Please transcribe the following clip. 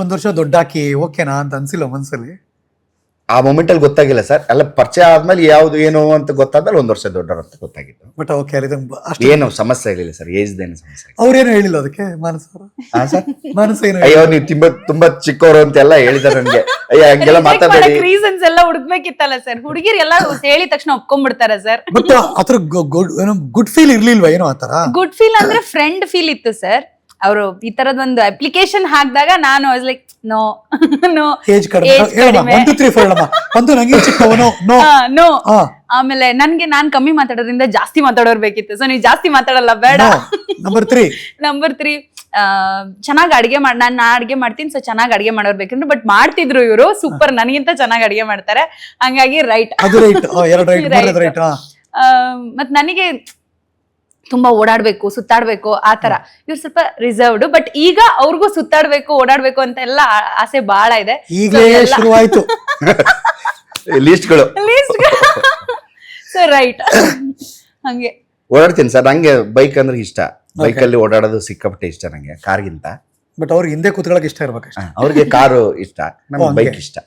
ಒಂದ್ ವರ್ಷ ದೊಡ್ಡ ಹಾಕಿ ಓಕೆನಾ ಅಂತ ಅನ್ಸಿಲ್ಲ ಮನ್ಸಲ್ಲಿ? ಆ ಮೂಮೆಂಟ್ ಅಲ್ಲಿ ಗೊತ್ತಾಗಿಲ್ಲ ಸರ್. ಎಲ್ಲ ಪರಿಚಯ ಆದ್ಮೇಲೆ ಯಾವ್ದು ಏನು ಅಂತ ಗೊತ್ತಾದ್ಮೇಲೆ 1 ವರ್ಷ ದೊಡ್ಡವರು ಅಂತ ಗೊತ್ತಾಗಿತ್ತು. ಬಟ್ ಓಕೆ ಅಷ್ಟು ಏನು ಸಮಸ್ಯೆ ಇರಲಿಲ್ಲ ಸರ್, ಏಜ್ದೇನು ಸಮಸ್ಯೆ ಇಲ್ಲ. ಅವ್ರೇನು ಹೇಳಿಲ್ಲ ಅದಕ್ಕೆ ಮಾನಸ ಅವರು? ಹಾ ಸರ್, ಮಾನಸ ಏನು ಅಯ್ಯೋ ನೀವು ತುಂಬಾ ಚಿಕ್ಕವರು ಅಂತೆಲ್ಲ ಹೇಳಿದಾರೆ ನನಗೆ. ಅಯ್ಯ ಹಂಗೆಲ್ಲ ಮಾತಾಡಬೇಡಿ. ರೀಸನ್ಸ್ ಎಲ್ಲ ಹುಡುಕ್ಬೇಕಿತ್ತಲ್ಲ ಸರ್. ಹುಡುಗಿರ್ ಎಲ್ಲ ಹೇಳಿದ ತಕ್ಷಣ ಒಪ್ಕೊಂಡ್ಬಿಡ್ತಾರ ಸರ್. ಬಟ್ ಆತರ ಗುಡ್ ಫೀಲ್ ಇರ್ಲಿಲ್ವಾ ಏನೋ ಆತರ? ಗುಡ್ ಫೀಲ್ ಅಂದ್ರೆ ಫ್ರೆಂಡ್ ಫೀಲ್ ಇತ್ತು ಸರ್. ಅವರು ಈ ತರದ್ ಒಂದು ಅಪ್ಲಿಕೇಶನ್ ಹಾಕಿದಾಗ ನಾನು ಲೈಕ್ ನೋ ನೋ ಏಜ್ ಕಡಿಮೆ ಹೇಳಮ್ಮ, 1 2 3 4 ಹೇಳಮ್ಮ. ಒಂದು ನಂಗೆ ಚಿಕ್ಕವನು ನೋ ನೋ. ಹಾ ಆಮೇಲೆ ನಾನ್ ಕಮ್ಮಿ ಮಾತಾಡೋದ್ರಿಂದ ಜಾಸ್ತಿ ಮಾತಾಡೋರ್ ಬೇಕಿತ್ತು. ಸೊ ನೀವು ಜಾಸ್ತಿ ಮಾತಾಡಲ್ಲ ಬೇಡ. ನಂಬರ್ 3 ನಂಬರ್ 3 ಚೆನ್ನಾಗಿ ಅಡಿಗೆ ನಾನು ಅಡಿಗೆ ಮಾಡ್ತೀನಿ. ಸೊ ಚೆನ್ನಾಗಿ ಅಡಿಗೆ ಮಾಡೋರ್ ಬೇಕಂದ್ರೆ ಬಟ್ ಮಾಡ್ತಿದ್ರು ಇವರು ಸೂಪರ್, ನನಗಿಂತ ಚೆನ್ನಾಗಿ ಅಡಿಗೆ ಮಾಡ್ತಾರೆ. ಹಂಗಾಗಿ ರೈಟ್, ಅದು ರೈಟ್. 2 ರೈಟ್. ಮತ್ ನನಗೆ ತುಂಬಾ ಓಡಾಡ್ಬೇಕು ಸುತ್ತಾಡ್ಬೇಕು ಆತರ. ಇವ್ರು ಸ್ವಲ್ಪ ರಿಸರ್ವ್ಡ್. ಬಟ್ ಈಗ ಅವ್ರಿಗೂ ಸುತ್ತಾಡ್ಬೇಕು ಓಡಾಡ್ಬೇಕು ಅಂತ ಎಲ್ಲ ಆಸೆ ಬಹಳ ಇದೆ. ಈಗಲೇ ಶುರುವಾಯ್ತು ಲೀಸ್ಟ್ಗಳು. ಸೊ ರೈಟ್ ಹಂಗೆ ಓಡಾಡ್ತೀನಿ ಸರ್. ನಂಗೆ ಬೈಕ್ ಅಂದ್ರೆ ಇಷ್ಟ. ಬೈಕಲ್ಲಿ ಓಡಾಡೋದು ಸಿಕ್ಕಾಪಟ್ಟೆ ಇಷ್ಟ ನಂಗೆ ಕಾರ್ಗಿಂತ. ಬಟ್ ಅವ್ರಿಗೆ ಹಿಂದೆ ಕೂತ್ಕೊಳ್ಳೋಕೆ ಇಷ್ಟ ಇರ್ಬೇಕಷ್ಟೇ. ಅವ್ರಿಗೆ ಕಾರು ಇಷ್ಟ, ನಮ್ಗೆ ಹಂಗೆ. ಬೈಕ್ ಇಷ್ಟ.